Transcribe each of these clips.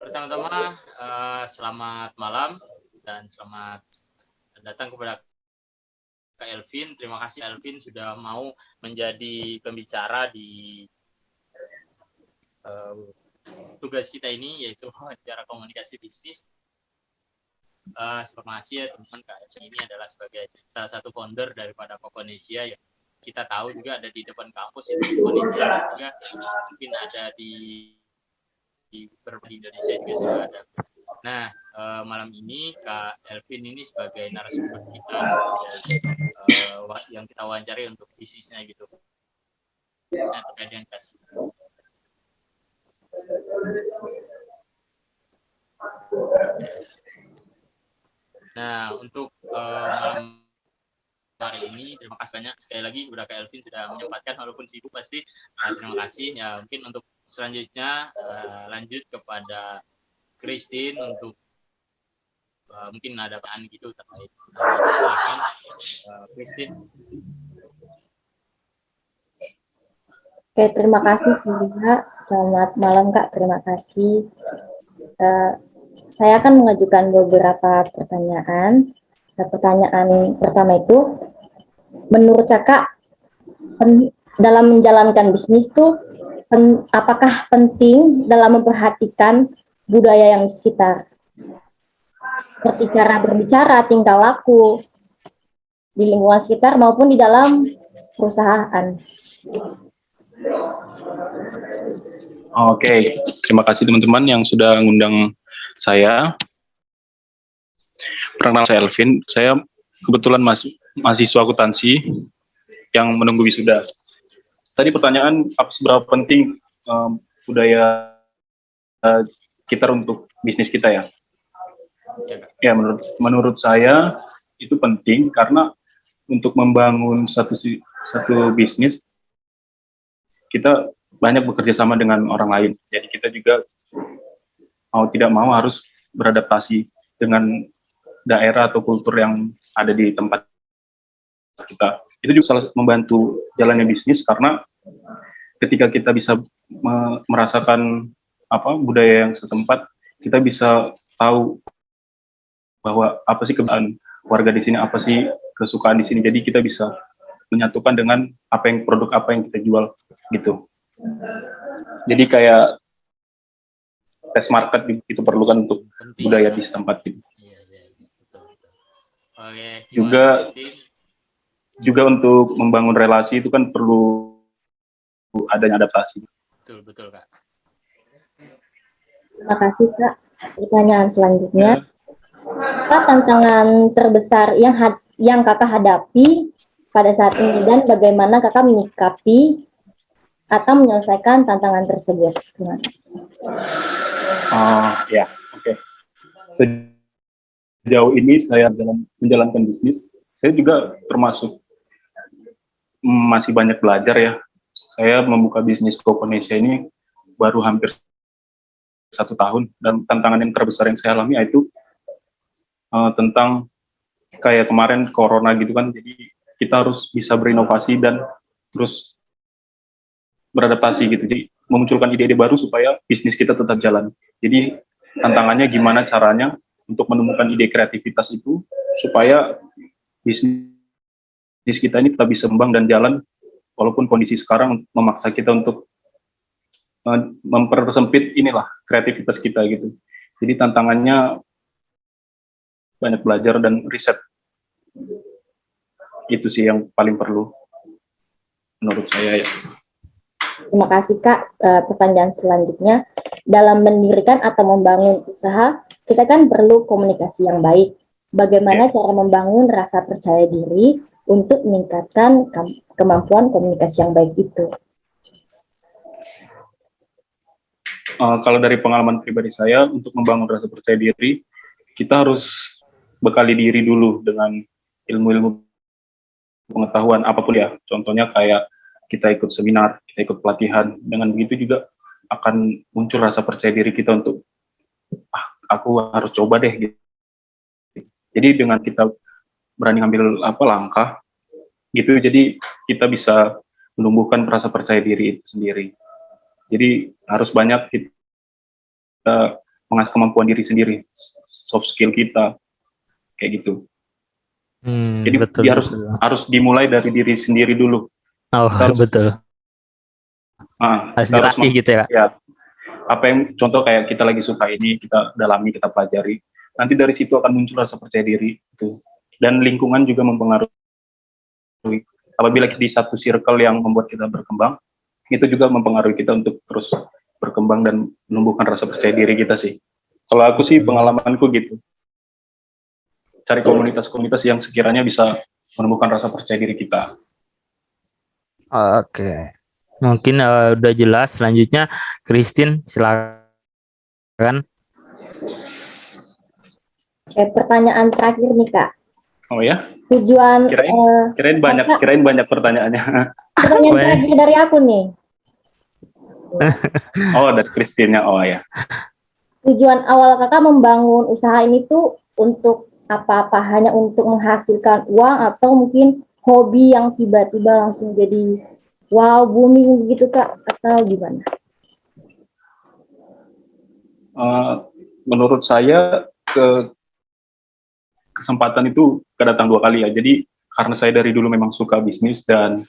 Pertama-tama, selamat malam dan selamat datang kepada Kak Elvin. Terima kasih Elvin sudah mau menjadi pembicara di tugas kita ini, yaitu wawancara komunikasi bisnis. Terima kasih ya teman-teman. Kak Elvin ini adalah sebagai salah satu founder daripada Kokonesia yang kita tahu juga ada di depan kampus itu Kokonesia, dan juga mungkin ada di Indonesia juga sudah ada. Nah, malam ini Kak Elvin ini sebagai narasumber kita, sebagai yang kita wawancari untuk bisnisnya gitu. Bisnisnya terkait dengan kasih. Nah, untuk malam hari ini, terima kasih banyak sekali lagi kepada Kak Elvin sudah menyempatkan, walaupun sibuk pasti. Terima kasih. Ya, mungkin untuk selanjutnya lanjut kepada Christine untuk mungkin ada pertanyaan gitu terkait. Silakan Christine. Oke, terima kasih Surya. Selamat malam Kak, terima kasih. Saya akan mengajukan beberapa pertanyaan. Pertanyaan pertama itu, menurut Kakak dalam menjalankan bisnis tuh apakah penting dalam memperhatikan budaya yang di sekitar, seperti cara berbicara, tingkah laku di lingkungan sekitar maupun di dalam perusahaan? Oke, terima kasih teman-teman yang sudah ngundang saya. Perkenalkan saya Elvin, saya kebetulan mahasiswa akuntansi yang menunggu wisuda. Tadi pertanyaan, apa seberapa penting budaya kita untuk bisnis kita ya? Ya, menurut saya itu penting karena untuk membangun satu bisnis, kita banyak bekerja sama dengan orang lain. Jadi kita juga mau tidak mau harus beradaptasi dengan daerah atau kultur yang ada di tempat kita. Itu juga salah membantu jalannya bisnis, karena ketika kita bisa merasakan budaya yang setempat, kita bisa tahu bahwa apa sih kebiasaan warga di sini, apa sih kesukaan di sini. Jadi kita bisa menyatukan dengan produk apa yang kita jual gitu. Jadi kayak tes market itu perlukan untuk budaya di setempat gitu. Betul. Oke, juga untuk membangun relasi itu kan perlu adanya adaptasi. Betul Kak. Terima kasih Kak. Pertanyaan selanjutnya, apa tantangan terbesar yang Kakak hadapi pada saat ini, dan bagaimana Kakak menyikapi atau menyelesaikan tantangan tersebut? Terima kasih. Oke. Sejauh ini saya dalam menjalankan bisnis, saya juga termasuk masih banyak belajar ya. Saya membuka bisnis Kokonesia ini baru hampir 1 tahun, dan tantangan yang terbesar yang saya alami yaitu tentang kayak kemarin corona gitu kan. Jadi kita harus bisa berinovasi dan terus beradaptasi gitu. Jadi memunculkan ide-ide baru supaya bisnis kita tetap jalan. Jadi tantangannya gimana caranya untuk menemukan ide kreativitas itu supaya bisnis kita ini tetap bisa kembang dan jalan, walaupun kondisi sekarang memaksa kita untuk mempersempit kreativitas kita gitu. Jadi tantangannya banyak belajar dan riset. Itu sih yang paling perlu menurut saya ya. Terima kasih Kak. Pertanyaan selanjutnya, dalam mendirikan atau membangun usaha, kita kan perlu komunikasi yang baik. Bagaimana cara membangun rasa percaya diri untuk meningkatkan kemampuan komunikasi yang baik itu? Kalau dari pengalaman pribadi saya, untuk membangun rasa percaya diri, kita harus bekali diri dulu dengan ilmu-ilmu pengetahuan apapun ya. Contohnya kayak kita ikut seminar, kita ikut pelatihan. Dengan begitu juga akan muncul rasa percaya diri kita untuk aku harus coba deh gitu. Jadi dengan kita berani ngambil langkah gitu, jadi kita bisa menumbuhkan rasa percaya diri itu sendiri. Jadi harus banyak kita mengasah kemampuan diri sendiri, soft skill kita, kayak gitu. Jadi Betul, dia betul. harus dimulai dari diri sendiri dulu. Oh, Kita harus, betul. Harus kita harus dilatih gitu ya, Kak. ya, apa yang contoh kayak kita lagi suka ini, kita dalami, kita pelajari. Nanti dari situ akan muncul rasa percaya diri itu. Dan lingkungan juga mempengaruhi. Apabila di satu circle yang membuat kita berkembang, itu juga mempengaruhi kita untuk terus berkembang dan menumbuhkan rasa percaya diri kita sih. Kalau aku sih pengalamanku gitu. Cari komunitas-komunitas yang sekiranya bisa menumbuhkan rasa percaya diri kita. Oke. Mungkin udah jelas. Selanjutnya, Christine, silakan. Pertanyaan terakhir nih Kak. Oh ya? Tujuan Kirain banyak pertanyaannya. pertanyaan terakhir dari aku nih. Oh, dari Christine-nya. Oh ya. Tujuan awal Kakak membangun usaha ini tuh untuk apa-apa? Hanya untuk menghasilkan uang atau mungkin hobi yang tiba-tiba langsung jadi wow, booming gitu Kak? Atau gimana? Menurut saya kesempatan itu datang 2 kali ya. Jadi karena saya dari dulu memang suka bisnis dan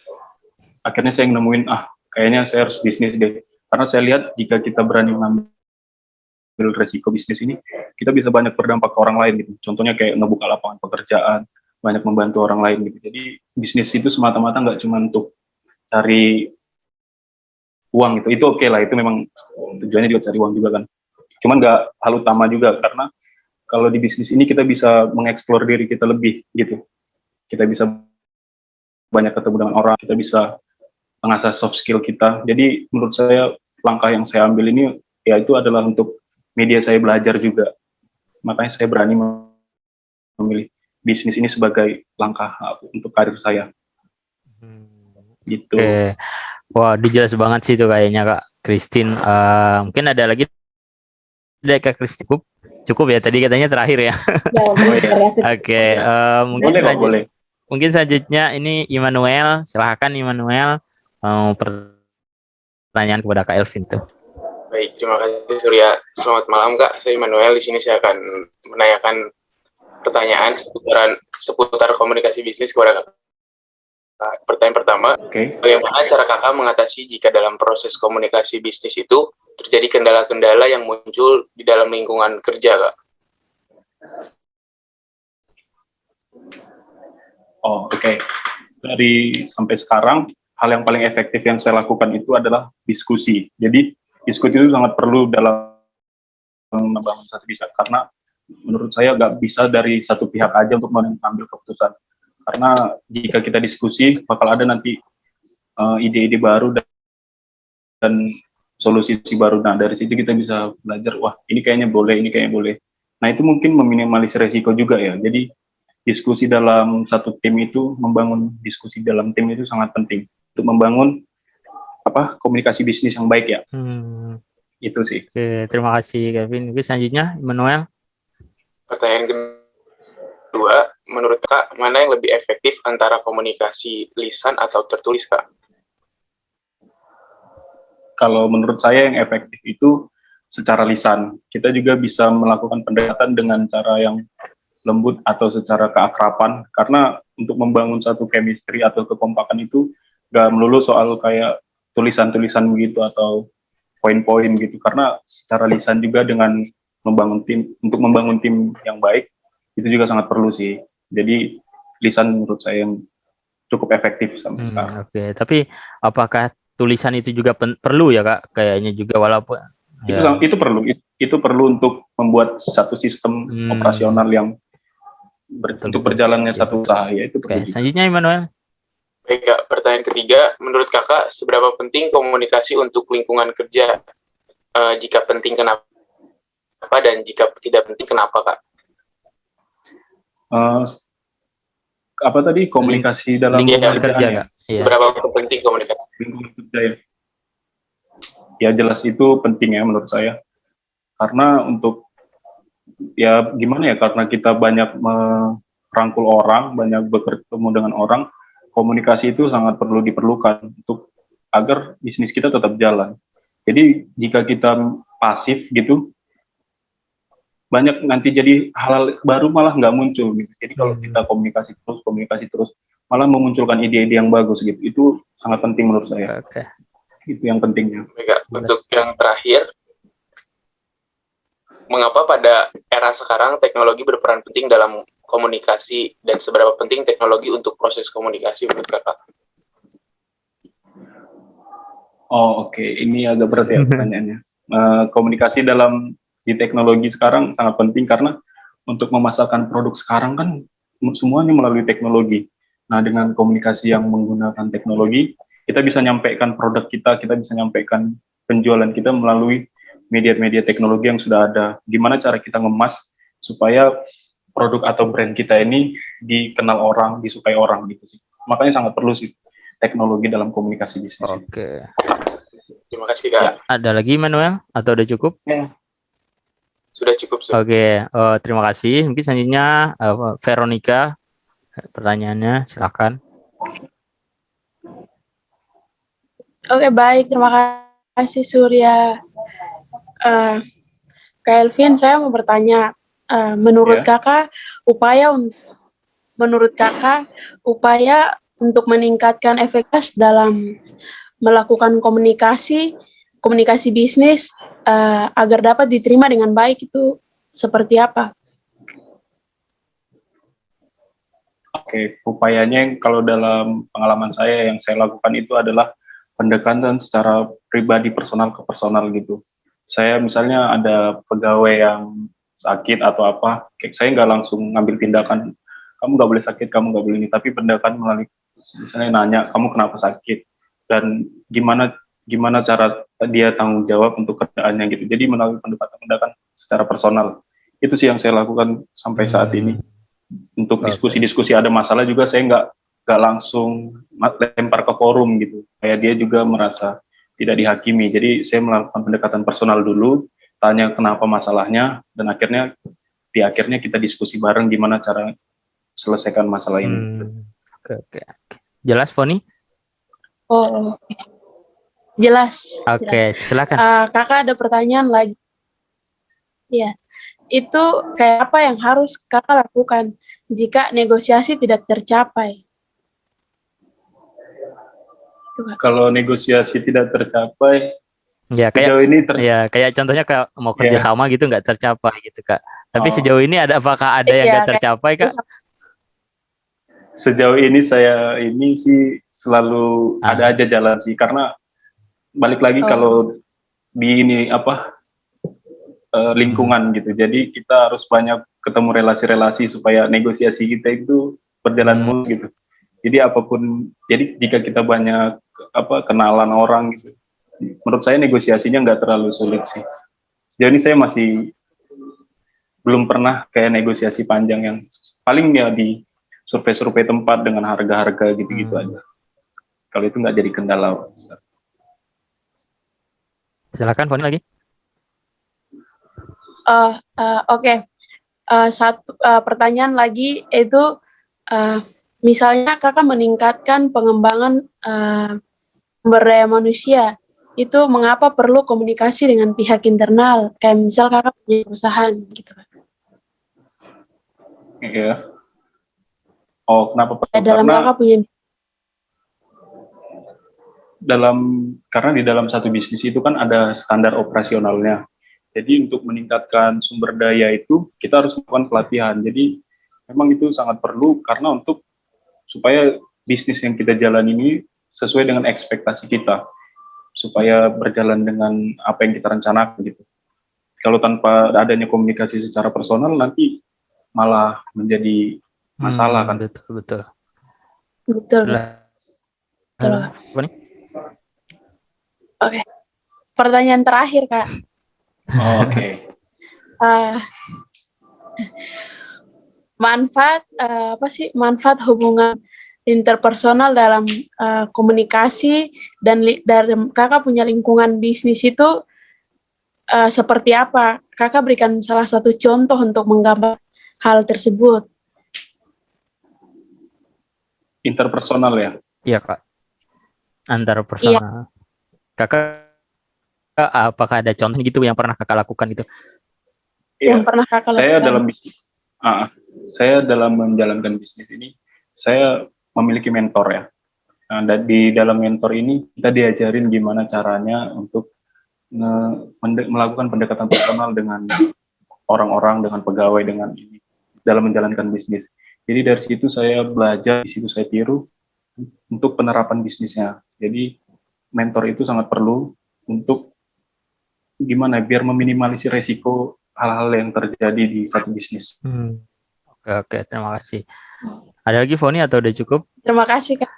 akhirnya saya nemuin kayaknya saya harus bisnis deh. Karena saya lihat jika kita berani mengambil resiko bisnis ini, kita bisa banyak berdampak ke orang lain gitu. Contohnya kayak ngebuka lapangan pekerjaan, banyak membantu orang lain gitu. Jadi bisnis itu semata-mata nggak cuma untuk cari uang gitu. Itu oke lah, itu memang tujuannya juga cari uang juga kan. Cuman nggak hal utama juga, karena kalau di bisnis ini kita bisa mengeksplor diri kita lebih gitu. Kita bisa banyak ketemu dengan orang, kita bisa mengasah soft skill kita. Jadi menurut saya langkah yang saya ambil ini ya itu adalah untuk media saya belajar juga. Makanya saya berani memilih bisnis ini sebagai langkah untuk karir saya. Gitu. Oke. Wah, dijelas banget sih itu kayaknya Kak Christine. Mungkin ada lagi dari Kak Christine. Cukup ya, tadi katanya terakhir ya. Oke, boleh. Mungkin selanjutnya ini Immanuel, silahkan Immanuel pertanyaan kepada Kak Elvin tuh. Baik, terima kasih Surya. Selamat malam Kak, saya Immanuel. Di sini saya akan menanyakan pertanyaan seputar komunikasi bisnis kepada Kakak. Pertanyaan pertama, bagaimana cara Kakak mengatasi jika dalam proses komunikasi bisnis itu terjadi kendala-kendala yang muncul di dalam lingkungan kerja, Kak? Oh, oke. Dari sampai sekarang, hal yang paling efektif yang saya lakukan itu adalah diskusi. Jadi, diskusi itu sangat perlu dalam membangun satu bisnis, karena menurut saya nggak bisa dari satu pihak aja untuk mengambil keputusan. Karena jika kita diskusi, bakal ada nanti ide-ide baru dan solusi baru. Nah, dari situ kita bisa belajar, wah ini kayaknya boleh, ini kayaknya boleh. Nah, itu mungkin meminimalisir resiko juga ya. Jadi, diskusi dalam satu tim itu, membangun diskusi dalam tim itu sangat penting untuk membangun komunikasi bisnis yang baik ya. Itu sih. Oke, terima kasih Kevin. Oke, selanjutnya Immanuel. Pertanyaan kedua, menurut Kak, mana yang lebih efektif antara komunikasi lisan atau tertulis, Kak? Kalau menurut saya yang efektif itu secara lisan. Kita juga bisa melakukan pendekatan dengan cara yang lembut atau secara keakraban, karena untuk membangun satu chemistry atau kekompakan itu gak melulu soal kayak tulisan-tulisan begitu atau poin-poin gitu, karena secara lisan juga dengan membangun tim, untuk membangun tim yang baik itu juga sangat perlu sih. Jadi lisan menurut saya yang cukup efektif sampai sekarang. Oke, tapi apakah tulisan itu juga perlu ya Kak? Kayaknya juga, walaupun itu perlu untuk membuat satu sistem operasional yang untuk berjalannya satu usaha ya, itu perlu. Selanjutnya Immanuel. Baik Kak, pertanyaan ketiga, menurut Kakak seberapa penting komunikasi untuk lingkungan kerja? Jika penting kenapa, dan jika tidak penting kenapa Kak? Apa tadi, komunikasi dalam lingkungan kerja Kak? Iya. Berapa penting komunikasi lingkungan kerja ya? Ya jelas itu penting ya menurut saya, karena untuk ya gimana ya, karena kita banyak merangkul orang, banyak bertemu dengan orang, komunikasi itu sangat perlu diperlukan untuk agar bisnis kita tetap jalan. Jadi jika kita pasif gitu, banyak nanti jadi hal-hal baru malah nggak muncul gitu. Jadi kalau kita komunikasi terus, malah memunculkan ide-ide yang bagus gitu. Itu sangat penting menurut saya. Oke. Itu yang pentingnya. Baik, untuk yang terakhir, mengapa pada era sekarang teknologi berperan penting dalam komunikasi dan seberapa penting teknologi untuk proses komunikasi menurut Kakak? Oh, oke. Ini agak berat ya pertanyaannya. Komunikasi di teknologi sekarang sangat penting karena untuk memasarkan produk sekarang kan semuanya melalui teknologi. Nah, dengan komunikasi yang menggunakan teknologi, kita bisa nyampaikan produk kita bisa nyampaikan penjualan kita melalui media-media teknologi yang sudah ada. Gimana cara kita ngemas supaya produk atau brand kita ini dikenal orang, disukai orang gitu sih. Makanya sangat perlu sih teknologi dalam komunikasi bisnis. Oke. Terima kasih, Kak. Ya. Ada lagi Manuel atau udah cukup? Ya. Sudah cukup. Oke, terima kasih. Mungkin selanjutnya Veronica, pertanyaannya silakan. Oke, baik. Terima kasih Surya. Kak Elvin, saya mau bertanya, menurut Kakak upaya untuk meningkatkan efektivitas dalam melakukan komunikasi bisnis agar dapat diterima dengan baik itu seperti apa? Oke, upayanya kalau dalam pengalaman saya yang saya lakukan itu adalah pendekatan secara pribadi, personal ke personal gitu. Saya misalnya ada pegawai yang sakit atau apa, saya nggak langsung ngambil tindakan, kamu nggak boleh sakit, kamu nggak boleh ini, tapi pendekatan melalui misalnya nanya, kamu kenapa sakit, dan gimana cara dia tanggung jawab untuk kerjaannya gitu. Jadi melalui pendekatan secara personal. Itu sih yang saya lakukan sampai saat ini. Untuk diskusi-diskusi ada masalah juga saya nggak langsung lempar ke forum gitu. Kayak dia juga merasa tidak dihakimi. Jadi saya melakukan pendekatan personal dulu, tanya kenapa masalahnya, dan di akhirnya kita diskusi bareng gimana cara selesaikan masalah ini. Oke. Jelas, Foni? Oh, jelas. Oke, silakan. Kakak ada pertanyaan lagi. Iya. Itu kayak apa yang harus Kakak lakukan jika negosiasi tidak tercapai? Kalau negosiasi tidak tercapai, ya kayak contohnya kayak mau kerja sama gitu nggak tercapai gitu Kak. Tapi sejauh ini apakah ada yang nggak tercapai Kak? Sejauh ini saya sih selalu ada aja jalan sih, karena balik lagi kalau di lingkungan gitu. Jadi kita harus banyak ketemu relasi-relasi supaya negosiasi kita itu berjalan mulus gitu. Jadi jika kita banyak kenalan orang gitu, menurut saya negosiasinya nggak terlalu sulit sih. Sejauh ini saya masih belum pernah kayak negosiasi panjang, yang paling ya di survei-survei tempat dengan harga-harga gitu-gitu aja. Kalau itu nggak jadi kendala. Silakan Foni lagi. Oke. Satu pertanyaan lagi itu misalnya Kakak meningkatkan pengembangan sumber daya manusia, itu mengapa perlu komunikasi dengan pihak internal, kayak misal Kakak punya perusahaan gitu kan? Iya. Oh, kenapa perlu? Dalam Kakak punya karena di dalam satu bisnis itu kan ada standar operasionalnya. Jadi untuk meningkatkan sumber daya itu kita harus melakukan pelatihan. Jadi memang itu sangat perlu karena supaya bisnis yang kita jalan ini sesuai dengan ekspektasi kita, supaya berjalan dengan apa yang kita rencanakan gitu. Kalau tanpa adanya komunikasi secara personal nanti malah menjadi masalah kan. Betul. Oke. Pertanyaan terakhir Kak. Oke. Manfaat hubungan interpersonal dalam komunikasi dan dalam Kakak punya lingkungan bisnis itu seperti apa? Kakak berikan salah satu contoh untuk menggambar hal tersebut. Interpersonal ya? Iya Kak. Antar personal. Iya. Kakak apakah ada contoh gitu yang pernah Kakak lakukan gitu? yang pernah kakak saya lakukan? dalam bisnis, saya dalam menjalankan bisnis ini, saya memiliki mentor ya. Nah, di dalam mentor ini kita diajarin gimana caranya untuk melakukan pendekatan personal dengan orang-orang, dengan pegawai, dengan ini dalam menjalankan bisnis. Jadi dari situ saya belajar, di situ saya tiru untuk penerapan bisnisnya. Jadi mentor itu sangat perlu untuk gimana biar meminimalisir resiko hal-hal yang terjadi di satu bisnis. Oke, terima kasih. Ada lagi Foni atau udah cukup? Terima kasih Kak.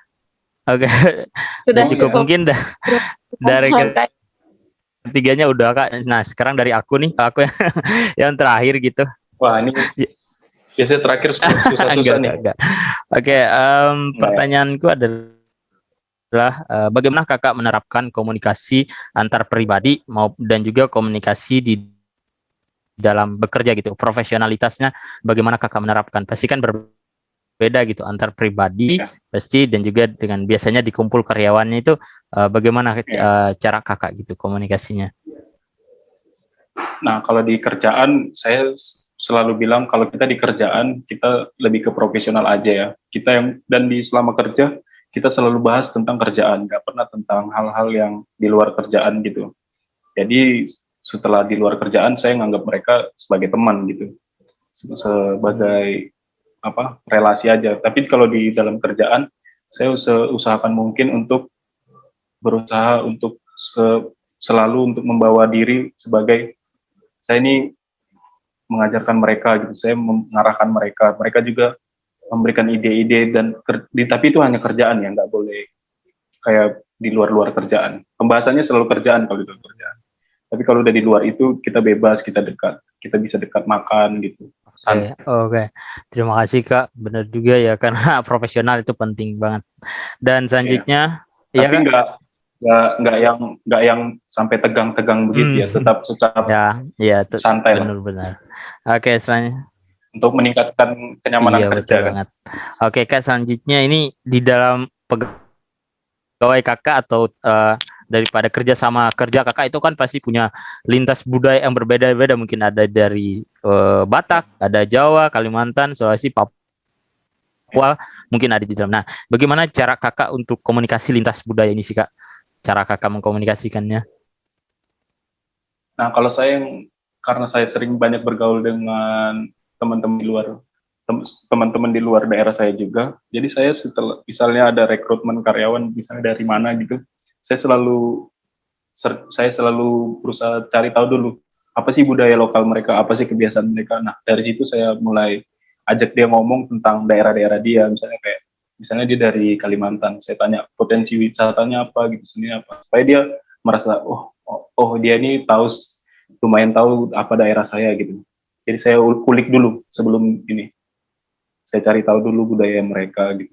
Oke, Sudah cukup. Mungkin dari Kak. ketiganya udah Kak. Nah sekarang dari aku nih, aku yang terakhir gitu. Wah ini biasanya terakhir susah-susah nih. Enggak. Oke, pertanyaanku adalah bagaimana kakak menerapkan komunikasi antar pribadi dan juga komunikasi di dalam bekerja gitu, profesionalitasnya bagaimana kakak menerapkan? Pasti kan berbeda gitu antar pribadi pasti, dan juga dengan biasanya dikumpul karyawannya itu bagaimana cara kakak gitu komunikasinya? Nah kalau di kerjaan saya selalu bilang kalau kita di kerjaan kita lebih ke profesional aja ya. Dan di selama kerja kita selalu bahas tentang kerjaan, nggak pernah tentang hal-hal yang di luar kerjaan gitu. Jadi setelah di luar kerjaan saya nganggap mereka sebagai teman gitu, sebagai relasi aja. Tapi kalau di dalam kerjaan saya usahakan mungkin untuk berusaha untuk selalu untuk membawa diri sebagai saya ini mengajarkan mereka gitu, saya mengarahkan mereka juga memberikan ide-ide tapi itu hanya kerjaan ya, nggak boleh kayak di luar kerjaan. Pembahasannya selalu kerjaan kalau di luar kerjaan. Tapi kalau udah di luar itu kita bebas, kita bisa dekat makan gitu. Oke. Terima kasih Kak, benar juga ya karena profesional itu penting banget. Dan selanjutnya, tapi nggak yang sampai tegang-tegang begitu ya, tetap secara santai. Benar. Oke, selanjutnya untuk meningkatkan kenyamanan kerja banget. Oke Kak, selanjutnya ini di dalam pegawai kakak atau daripada kerja kakak itu kan pasti punya lintas budaya yang berbeda-beda, mungkin ada dari Batak, ada Jawa, Kalimantan, Sulawesi, Papua, mungkin ada di dalam. Nah, bagaimana cara kakak untuk komunikasi lintas budaya ini sih Kak? Cara kakak mengkomunikasikannya? Nah, kalau karena saya sering banyak bergaul dengan teman-teman di luar daerah saya juga, jadi saya setelah misalnya ada rekrutmen karyawan misalnya dari mana gitu, saya selalu berusaha cari tahu dulu apa sih budaya lokal mereka, apa sih kebiasaan mereka. Nah dari situ saya mulai ajak dia ngomong tentang daerah-daerah dia, misalnya dia dari Kalimantan, saya tanya potensi wisatanya apa gitu, sini apa, supaya dia merasa oh dia ini lumayan tahu apa daerah saya gitu. Jadi saya kulik dulu sebelum ini, saya cari tahu dulu budaya mereka gitu,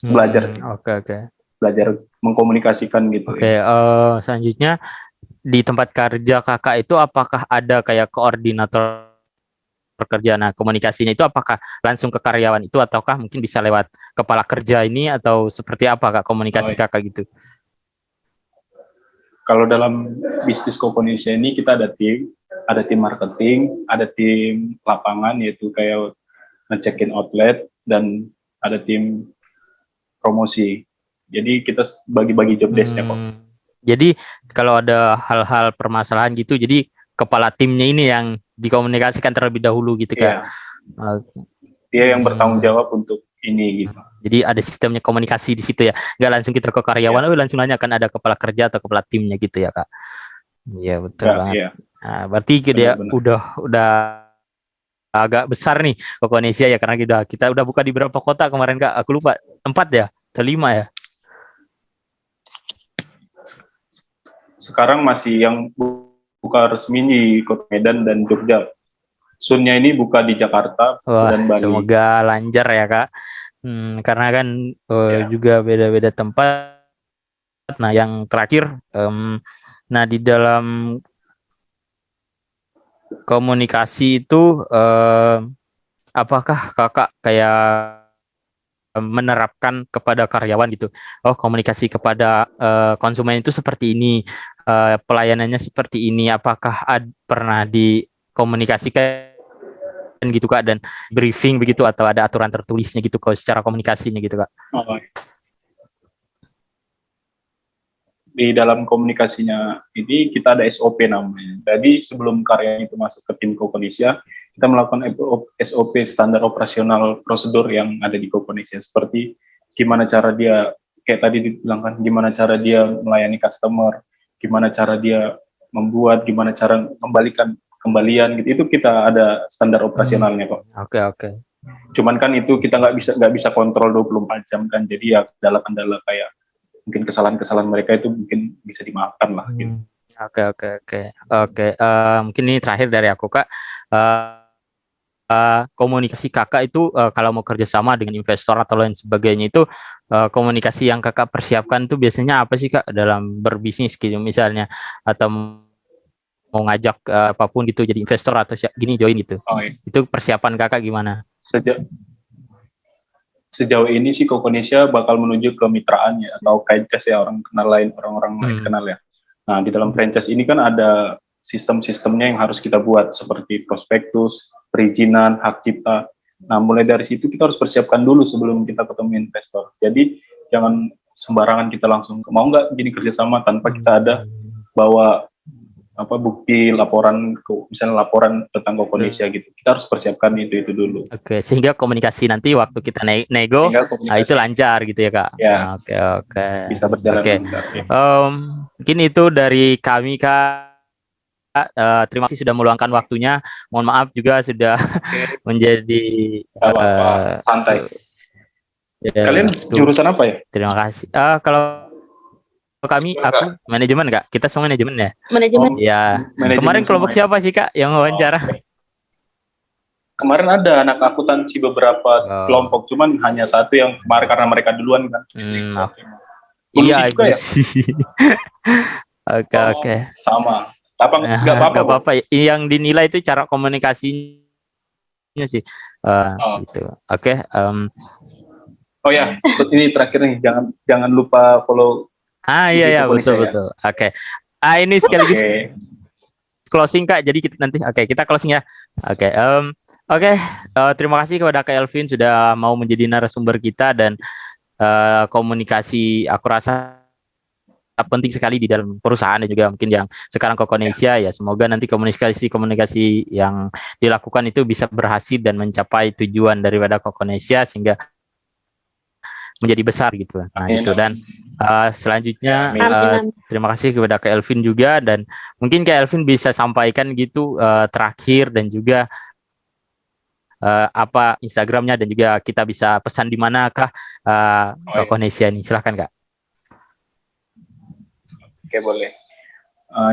belajar. Oke. Belajar mengkomunikasikan gitu. Oke. Selanjutnya di tempat kerja kakak itu apakah ada kayak koordinator pekerjaan? Nah, komunikasinya itu apakah langsung ke karyawan itu ataukah mungkin bisa lewat kepala kerja ini, atau seperti apa Kak komunikasi kakak gitu? Kalau dalam bisnis Kokonesia ini kita ada tim marketing, ada tim lapangan yaitu kayak ngecekin outlet, dan ada tim promosi. Jadi kita bagi-bagi job desk-nya kok. Jadi kalau ada hal-hal permasalahan gitu, jadi kepala timnya ini yang dikomunikasikan terlebih dahulu gitu Kak. Dia yang bertanggung jawab untuk ini gitu. Jadi ada sistemnya komunikasi di situ ya. Nggak langsung kita ke karyawan, langsung nanya kan ada kepala kerja atau kepala timnya gitu ya Kak. Iya betul banget. Iya. Nah, berarti dia udah agak besar nih Kokonesia ya, karena kita udah buka di berapa kota kemarin Kak? Aku lupa, 4 ya atau 5 ya? Sekarang masih yang buka resmi di Kota Medan dan Jogja. Sunnya ini buka di Jakarta dan Bali. Semoga lancar ya Kak. Karena kan juga beda-beda tempat. Nah yang terakhir, di dalam komunikasi itu apakah kakak kayak menerapkan kepada karyawan gitu? Oh, komunikasi kepada konsumen itu seperti ini, pelayanannya seperti ini. Apakah pernah dikomunikasikan gitu Kak, dan briefing begitu atau ada aturan tertulisnya gitu Kak secara komunikasinya gitu Kak. Oh, di dalam komunikasinya ini kita ada SOP namanya. Jadi sebelum karya itu masuk ke tim Kokonesia, kita melakukan SOP standar operasional prosedur yang ada di Kokonesia, seperti gimana cara dia, kayak tadi dibilang kan, gimana cara dia melayani customer, gimana cara dia membuat, gimana cara membalikan kembalian gitu. Itu kita ada standar operasionalnya kok. Oke. Cuman kan itu kita nggak bisa kontrol 24 jam kan. Jadi ya kendala-kendala kayak mungkin kesalahan-kesalahan mereka itu mungkin bisa dimaafkan lah gitu. Oke. Mungkin ini terakhir dari aku Kak. Komunikasi Kakak itu kalau mau kerjasama dengan investor atau lain sebagainya itu komunikasi yang Kakak persiapkan itu biasanya apa sih Kak dalam berbisnis gitu misalnya, atau mau ngajak apapun gitu jadi investor atau gini join gitu. Oh, iya. Itu persiapan Kakak gimana? Sejauh ini sih Kokonesia bakal menuju ke mitraan ya, atau franchise ya, orang-orang lain kenal ya. Nah, di dalam franchise ini kan ada sistem-sistemnya yang harus kita buat, seperti prospektus, perizinan, hak cipta. Nah, mulai dari situ kita harus persiapkan dulu sebelum kita ketemu investor. Jadi jangan sembarangan kita langsung mau nggak jadi kerjasama tanpa kita ada bawa bukti laporan, misalnya laporan tentang Kokonesia gitu. Kita harus persiapkan itu dulu. Oke, sehingga komunikasi nanti waktu kita nego itu lancar gitu ya Kak. Ya. Oke. Bisa berjalan lancar. Ya. Mungkin itu dari kami Kak. Terima kasih sudah meluangkan waktunya. Mohon maaf juga sudah menjadi santai. Ya, kalian jurusan apa ya? Terima kasih. Kalau kami, aku manajemen Kak. Kita semua manajemen ya. Manajemen. Ya. Manajemen Kemarin kelompok semuanya. siapa sih Kak yang wawancara? Kemarin ada anak akuntansi beberapa kelompok, cuman hanya satu yang kemarin karena mereka duluan kan. Iya, juga ya? Oke. Sama. Nggak apa-apa. Yang dinilai itu cara komunikasinya sih. Gitu. Oke. Oh ya, ini terakhir nih, jangan lupa follow. Iya betul. Oke. Ini sekaligus closing Kak. Jadi kita nanti kita closing ya. Oke. Terima kasih kepada Kak Elvin sudah mau menjadi narasumber kita, dan komunikasi aku rasa penting sekali di dalam perusahaan dan juga mungkin yang sekarang Kokonesia ya. Semoga nanti komunikasi yang dilakukan itu bisa berhasil dan mencapai tujuan daripada Kokonesia sehingga menjadi besar gitu. Nah, itu dan selanjutnya terima kasih kepada Kak Elvin juga, dan mungkin Kak Elvin bisa sampaikan gitu terakhir, dan juga apa Instagramnya, dan juga kita bisa pesan di manakah Kokonesia ini. Silahkan Kak. Oke, boleh.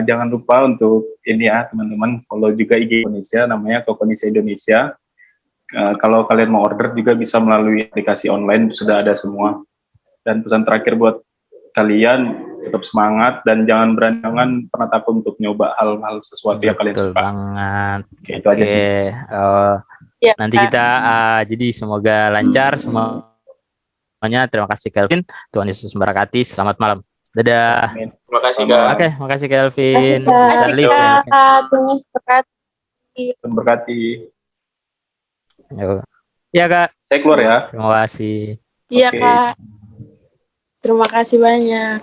Jangan lupa untuk ini ya teman-teman, follow juga IG Kokonesia, namanya Kokonesia Indonesia. Kalau kalian mau order juga bisa melalui aplikasi online, sudah ada semua. Dan pesan terakhir buat kalian, tetap semangat dan jangan pernah takut untuk nyoba hal-hal sesuatu yang kalian suka. Betul banget. Itu aja sih. Nanti kita jadi semoga lancar semuanya. Terima kasih Kelvin. Tuhan Yesus memberkati. Selamat malam. Dadah. Amin. Terima kasih Kak. Oke, makasih Kelvin. Terima kasih Kak. Tuhan berkati. Berkati. Ya Kak. Saya keluar ya. Terima kasih. Iya Kak. Terima kasih banyak.